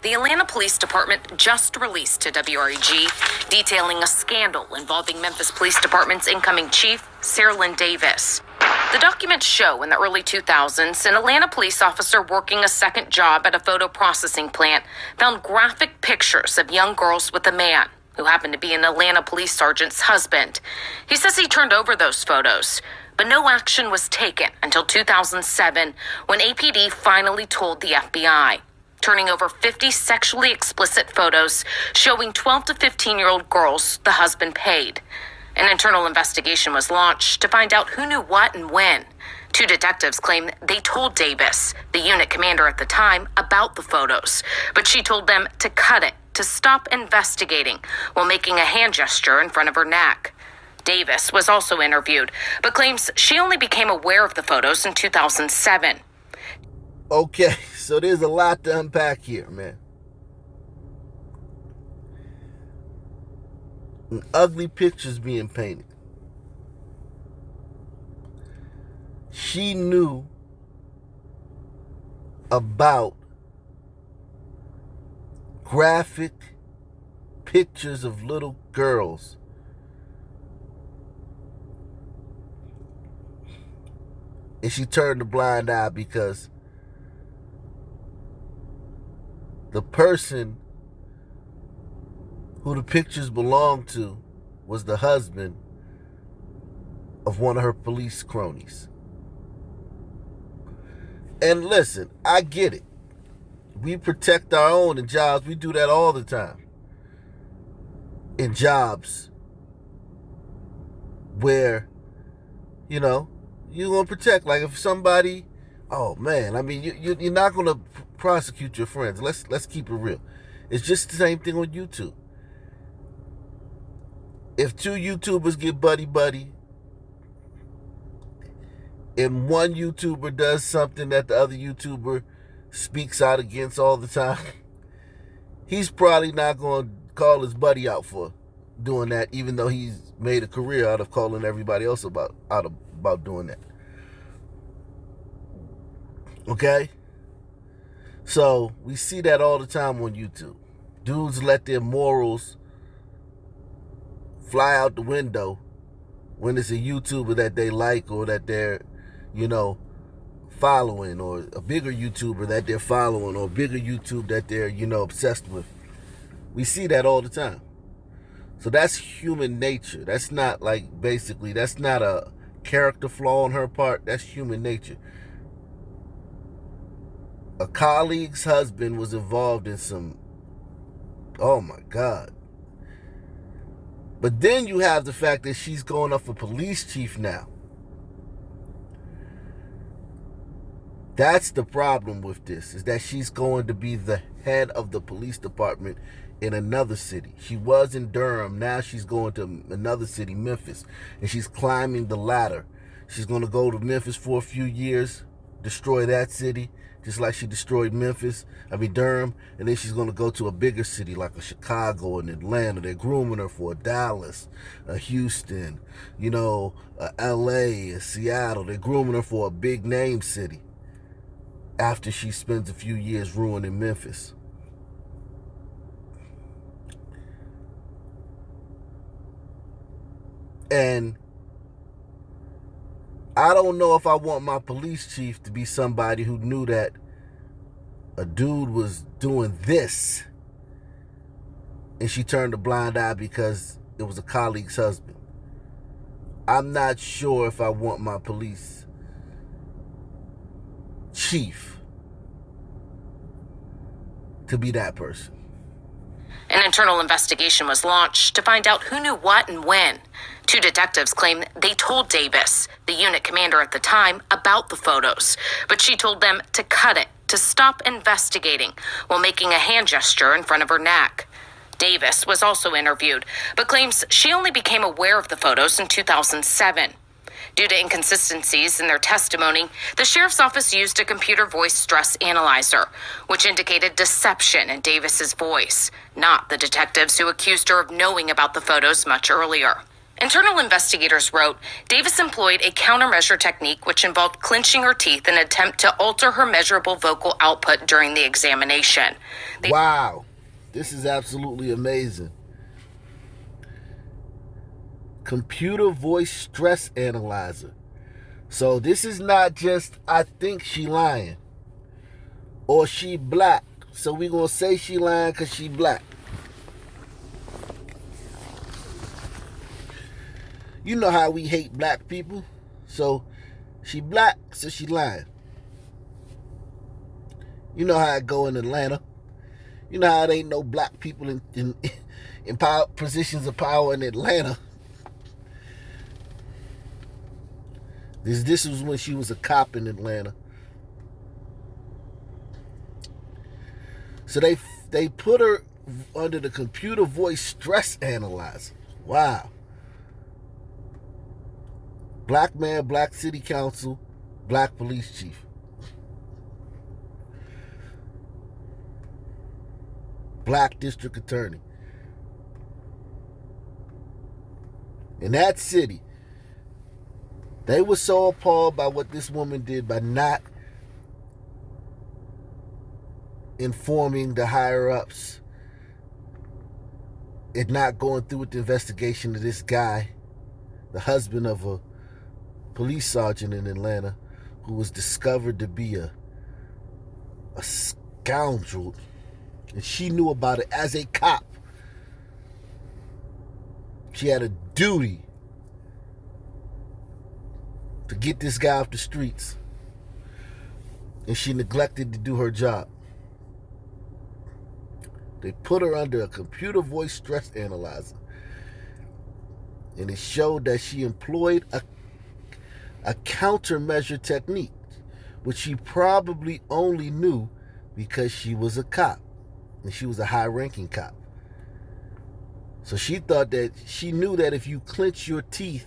The Atlanta Police Department just released to WREG detailing a scandal involving Memphis Police Department's incoming chief, Sarah Lynn Davis. The documents show in the early 2000s, an Atlanta police officer working a second job at a photo processing plant found graphic pictures of young girls with a man who happened to be an Atlanta police sergeant's husband. He says he turned over those photos, but no action was taken until 2007 when APD finally told the FBI, turning over 50 sexually explicit photos showing 12 to 15-year-old girls the husband paid. An internal investigation was launched to find out who knew what and when. Two detectives claim they told Davis, the unit commander at the time, about the photos, but she told them to cut it, to stop investigating, while making a hand gesture in front of her neck. Davis was also interviewed, but claims she only became aware of the photos in 2007. Okay, so there's a lot to unpack here, man. Ugly pictures being painted. She knew about graphic pictures of little girls. And she turned a blind eye because the person who the pictures belonged to was the husband of one of her police cronies. And listen, I get it. We protect our own in jobs. We do that all the time. In jobs where, you're going to protect. Like if somebody, oh man, I mean, you're not going to prosecute your friends. Let's keep it real. It's just the same thing on YouTube. If two YouTubers get buddy, and one YouTuber does something that the other YouTuber speaks out against all the time, he's probably not going to call his buddy out for doing that, even though he's made a career out of calling everybody else about doing that. Okay? So we see that all the time on YouTube. Dudes let their morals fly out the window when it's a YouTuber that they like or that they're, following, or a bigger YouTuber that they're following, or a bigger YouTube that they're, obsessed with. We see that all the time. So that's human nature. That's not that's not a character flaw on her part. That's human nature. A colleague's husband was involved in some, oh my God. But then you have the fact that she's going up for police chief now. That's the problem with this, is that she's going to be the head of the police department in another city. She was in Durham. Now she's going to another city, Memphis, and she's climbing the ladder. She's going to go to Memphis for a few years, destroy that city, just like she destroyed Durham, and then she's going to go to a bigger city like a Chicago and Atlanta. They're grooming her for a Dallas, a Houston, a LA, a Seattle. They're grooming her for a big name city after she spends a few years ruining Memphis. And I don't know if I want my police chief to be somebody who knew that a dude was doing this and she turned a blind eye because it was a colleague's husband. I'm not sure if I want my police chief to be that person. An internal investigation was launched to find out who knew what and when. Two detectives claim they told Davis, the unit commander at the time, about the photos, but she told them to cut it, to stop investigating, while making a hand gesture in front of her neck. Davis was also interviewed, but claims she only became aware of the photos in 2007. Due to inconsistencies in their testimony, the sheriff's office used a computer voice stress analyzer, which indicated deception in Davis's voice, not the detectives who accused her of knowing about the photos much earlier. Internal investigators wrote Davis employed a countermeasure technique which involved clenching her teeth in an attempt to alter her measurable vocal output during the examination. Wow, this is absolutely amazing. Computer voice stress analyzer. So this is not just, I think she lying, or she black. So we gonna say she lying because she black. You know how we hate black people. So she black, so she lying. You know how it go in Atlanta. You know how there ain't no black people in power, positions of power in Atlanta. This was when she was a cop in Atlanta. So they put her under the computer voice stress analyzer. Wow. Black man, black city council, black police chief. Black district attorney. In that city, they were so appalled by what this woman did by not informing the higher-ups and not going through with the investigation of this guy, the husband of a police sergeant in Atlanta, who was discovered to be a scoundrel. And she knew about it as a cop. She had a duty to get this guy off the streets. And she neglected to do her job. They put her under a computer voice stress analyzer. And it showed that she employed a countermeasure technique, which she probably only knew because she was a cop. And she was a high-ranking cop. So she thought that, she knew that if you clench your teeth,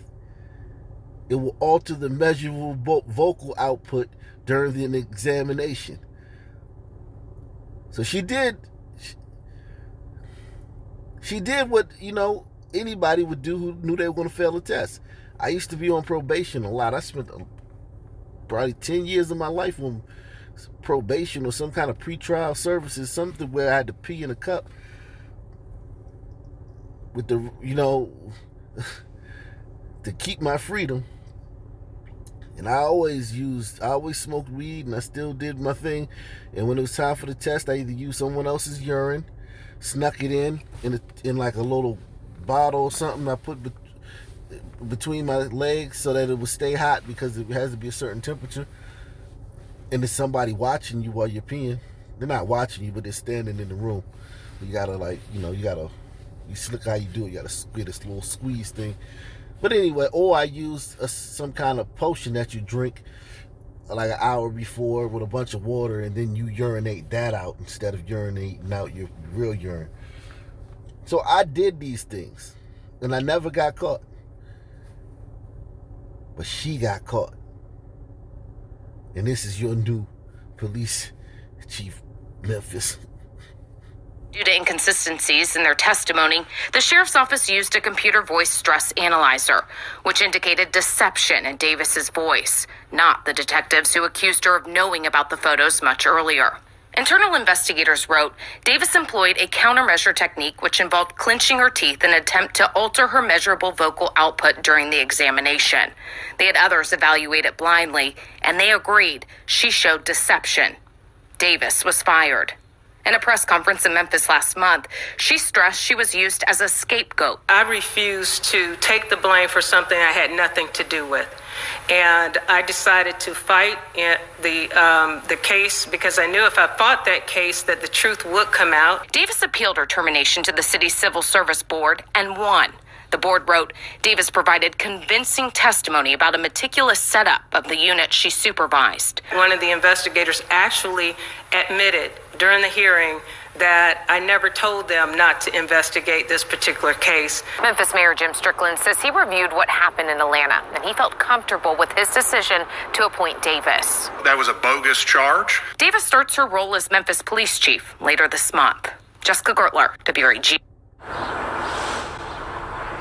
it will alter the measurable vocal output during the examination. So she did what, anybody would do who knew they were going to fail the test. I used to be on probation a lot. I spent probably 10 years of my life on probation or some kind of pretrial services, something where I had to pee in a cup with the, to keep my freedom. And I always smoked weed, and I still did my thing. And when it was time for the test, I either used someone else's urine, snuck it in like a little bottle or something I put between my legs so that it would stay hot because it has to be a certain temperature. And there's somebody watching you while you're peeing. They're not watching you, but they're standing in the room. You gotta you slick how you do it. You gotta get this little squeeze thing. But anyway, or I used some kind of potion that you drink like an hour before with a bunch of water, and then you urinate that out instead of urinating out your real urine. So I did these things, and I never got caught. But she got caught. And this is your new police chief, Memphis. Due to inconsistencies in their testimony, the sheriff's office used a computer voice stress analyzer, which indicated deception in Davis's voice, not the detectives who accused her of knowing about the photos much earlier. Internal investigators wrote Davis employed a countermeasure technique which involved clenching her teeth in an attempt to alter her measurable vocal output during the examination. They had others evaluate it blindly, and they agreed she showed deception. Davis was fired. In a press conference in Memphis last month, she stressed she was used as a scapegoat. I refused to take the blame for something I had nothing to do with. And I decided to fight the case because I knew if I fought that case that the truth would come out. Davis appealed her termination to the city's Civil Service Board and won. The board wrote, Davis provided convincing testimony about a meticulous setup of the unit she supervised. One of the investigators actually admitted during the hearing that I never told them not to investigate this particular case. Memphis Mayor Jim Strickland says he reviewed what happened in Atlanta, and he felt comfortable with his decision to appoint Davis. That was a bogus charge. Davis starts her role as Memphis police chief later this month. Jessica Gertler, WREG.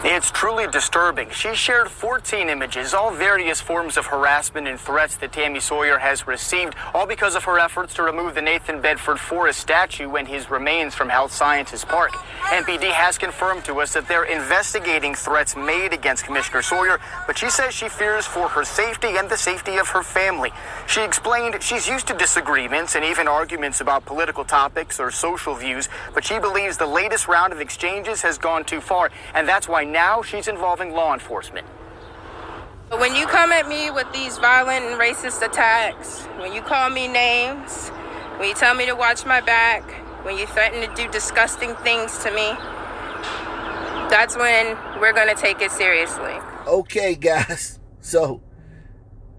It's truly disturbing. She shared 14 images, all various forms of harassment and threats that Tammy Sawyer has received, all because of her efforts to remove the Nathan Bedford Forrest statue and his remains from Health Sciences Park. MPD has confirmed to us that they're investigating threats made against Commissioner Sawyer, but she says she fears for her safety and the safety of her family. She explained she's used to disagreements and even arguments about political topics or social views, but she believes the latest round of exchanges has gone too far, and that's why now she's involving law enforcement. When you come at me with these violent and racist attacks, when you call me names, when you tell me to watch my back, when you threaten to do disgusting things to me, that's when we're going to take it seriously. Okay, guys. So,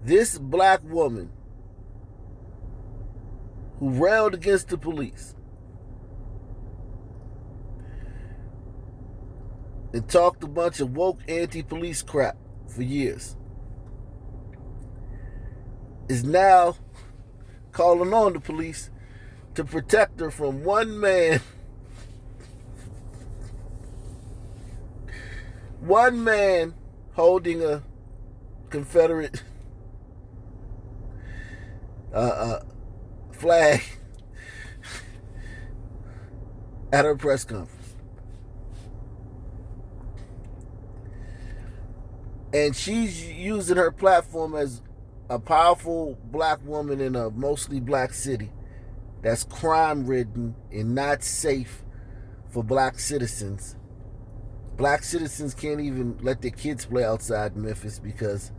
this black woman who railed against the police and talked a bunch of woke anti-police crap for years is now calling on the police to protect her from one man holding a Confederate flag at her press conference. And she's using her platform as a powerful black woman in a mostly black city that's crime-ridden and not safe for black citizens. Black citizens can't even let their kids play outside in Memphis because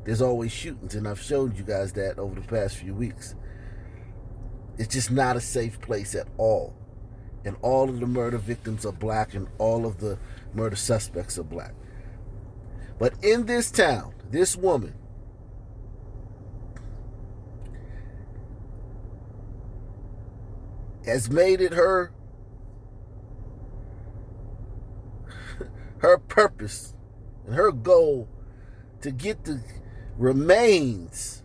there's always shootings, and I've showed you guys that over the past few weeks. It's just not a safe place at all. And all of the murder victims are black, and all of the murder suspects are black. But in this town, this woman has made it her purpose and her goal to get the remains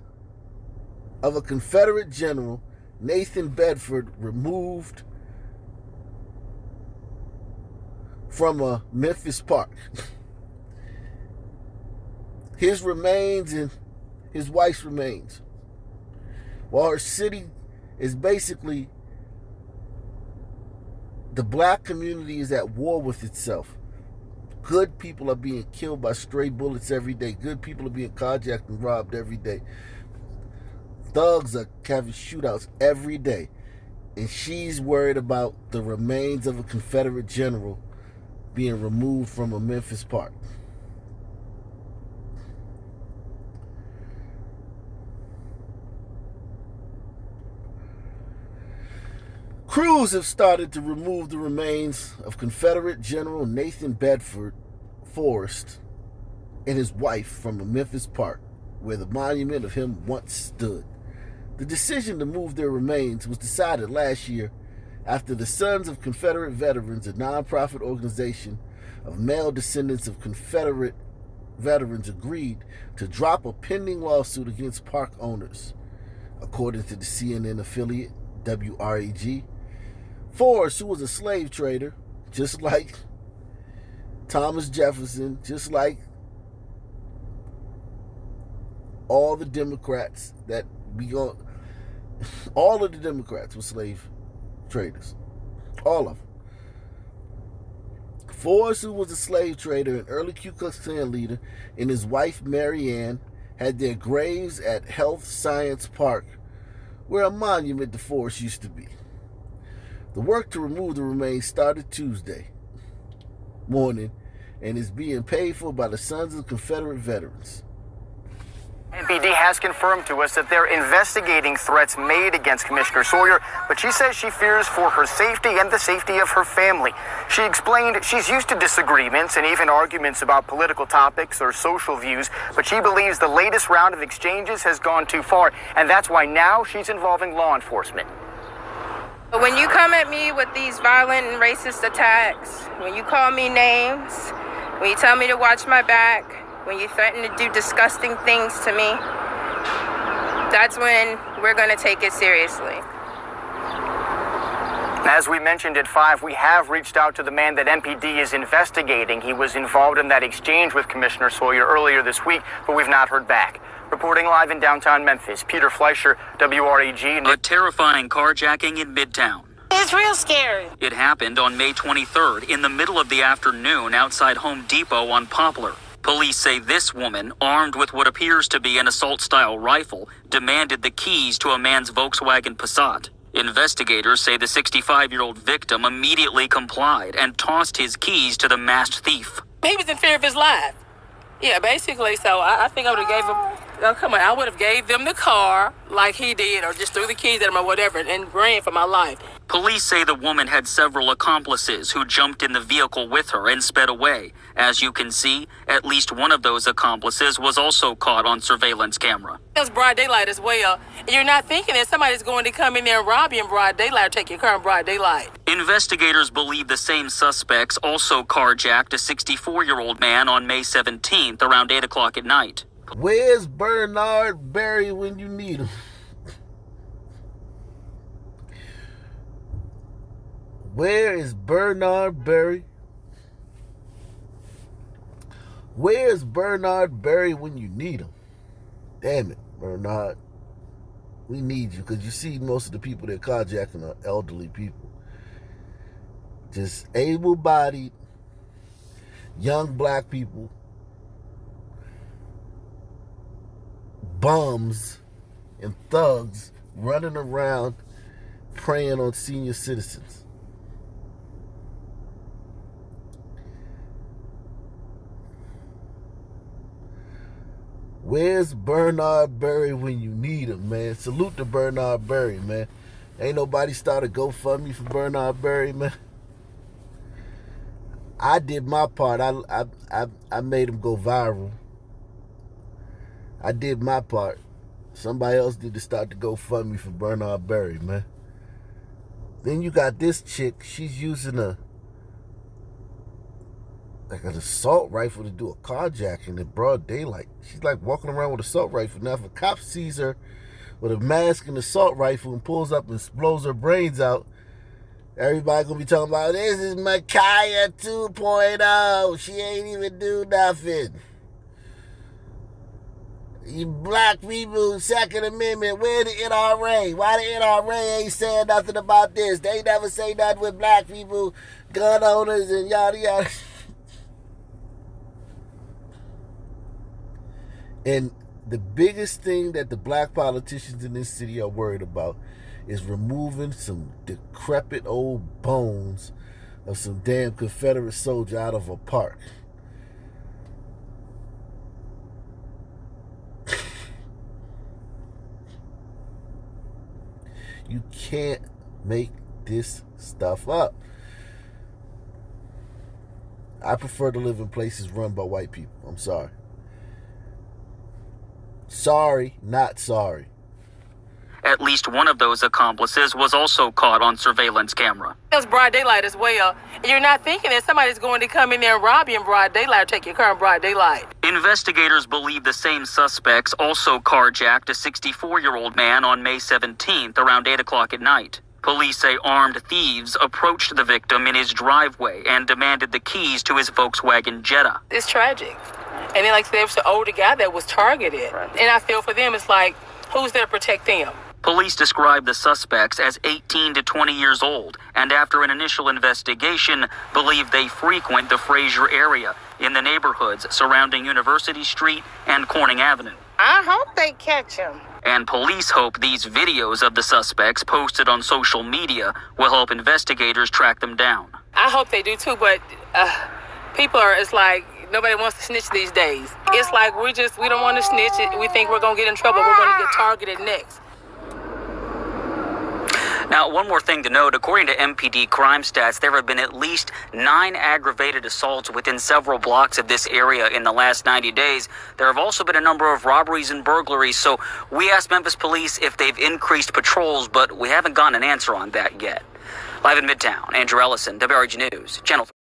of a Confederate general, Nathan Bedford, removed from a Memphis park. His remains and his wife's remains. While her city is basically, the black community is at war with itself. Good people are being killed by stray bullets every day. Good people are being carjacked and robbed every day. Thugs are having shootouts every day. And she's worried about the remains of a Confederate general being removed from a Memphis park. Crews have started to remove the remains of Confederate General Nathan Bedford Forrest and his wife from a Memphis park where the monument of him once stood. The decision to move their remains was decided last year after the Sons of Confederate Veterans, a nonprofit organization of male descendants of Confederate veterans, agreed to drop a pending lawsuit against park owners. According to the CNN affiliate WREG, Forrest, who was a slave trader, just like Thomas Jefferson, just like all the Democrats all of the Democrats were slave traders. All of them. Forrest, who was a slave trader and early Ku Klux Klan leader, and his wife Mary Ann had their graves at Health Science Park, where a monument to Forrest used to be. The work to remove the remains started Tuesday morning and is being paid for by the Sons of Confederate Veterans. MPD has confirmed to us that they're investigating threats made against Commissioner Sawyer, but she says she fears for her safety and the safety of her family. She explained she's used to disagreements and even arguments about political topics or social views, but she believes the latest round of exchanges has gone too far, and that's why now she's involving law enforcement. When you come at me with these violent and racist attacks, when you call me names, when you tell me to watch my back, when you threaten to do disgusting things to me, that's when we're going to take it seriously. As we mentioned at 5, we have reached out to the man that MPD is investigating. He was involved in that exchange with Commissioner Sawyer earlier this week, but we've not heard back. Reporting live in downtown Memphis, Peter Fleischer, WREG. A terrifying carjacking in Midtown. It's real scary. It happened on May 23rd in the middle of the afternoon outside Home Depot on Poplar. Police say this woman, armed with what appears to be an assault-style rifle, demanded the keys to a man's Volkswagen Passat. Investigators say the 65-year-old victim immediately complied and tossed his keys to the masked thief. He was in fear of his life. Yeah, basically, so I think I would have gave him, I would have gave them the car like he did, or just threw the keys at him or whatever, and ran for my life. Police say the woman had several accomplices who jumped in the vehicle with her and sped away. As you can see, at least one of those accomplices was also caught on surveillance camera. It was broad daylight as well. And you're not thinking that somebody's going to come in there and rob you in broad daylight or take your car in broad daylight. Investigators believe the same suspects also carjacked a 64-year-old man on May 17th around 8 o'clock at night. Where's Bernard Berry when you need him? Where is Bernard Berry? Where's Bernard Berry when you need him? Damn it, Bernard. We need you, because you see most of the people that carjacking are elderly people. Just able-bodied, young black people, bums, and thugs running around preying on senior citizens. Where's Bernard Berry when you need him, man? Salute to Bernard Berry, man. Ain't nobody started GoFundMe for Bernard Berry, man. I did my part. I made him go viral. I did my part. Somebody else need to start the GoFundMe for Bernard Berry, man. Then you got this chick. She's using an assault rifle to do a carjacking in broad daylight. She's like walking around with an assault rifle. Now, if a cop sees her with a mask and assault rifle and pulls up and blows her brains out, everybody gonna be talking about, this is Micaiah 2.0. She ain't even do nothing. You black people, Second Amendment, where the NRA? Why the NRA ain't saying nothing about this? They never say nothing with black people, gun owners, and yada yada. And the biggest thing that the black politicians in this city are worried about is removing some decrepit old bones of some damn Confederate soldier out of a park. You can't make this stuff up. I prefer to live in places run by white people. I'm sorry. Sorry, not sorry. At least one of those accomplices was also caught on surveillance camera. It was broad daylight as well. And you're not thinking that somebody's going to come in there and rob you in broad daylight or take your car in broad daylight. Investigators believe the same suspects also carjacked a 64-year-old man on May 17th around 8 o'clock at night. Police say armed thieves approached the victim in his driveway and demanded the keys to his Volkswagen Jetta. It's tragic. And then, like, there was an older guy that was targeted. Right. And I feel for them, it's like, who's there to protect them? Police describe the suspects as 18 to 20 years old, and after an initial investigation, believe they frequent the Fraser area in the neighborhoods surrounding University Street and Corning Avenue. I hope they catch him. And police hope these videos of the suspects posted on social media will help investigators track them down. I hope they do too, but people are, it's like, nobody wants to snitch these days. It's like we don't want to snitch. We think we're going to get in trouble. We're going to get targeted next. Now, one more thing to note, according to MPD crime stats, there have been at least 9 aggravated assaults within several blocks of this area in the last 90 days. There have also been a number of robberies and burglaries, so we asked Memphis police if they've increased patrols, but we haven't gotten an answer on that yet. Live in Midtown, Andrew Ellison, WREG News, Channel 3.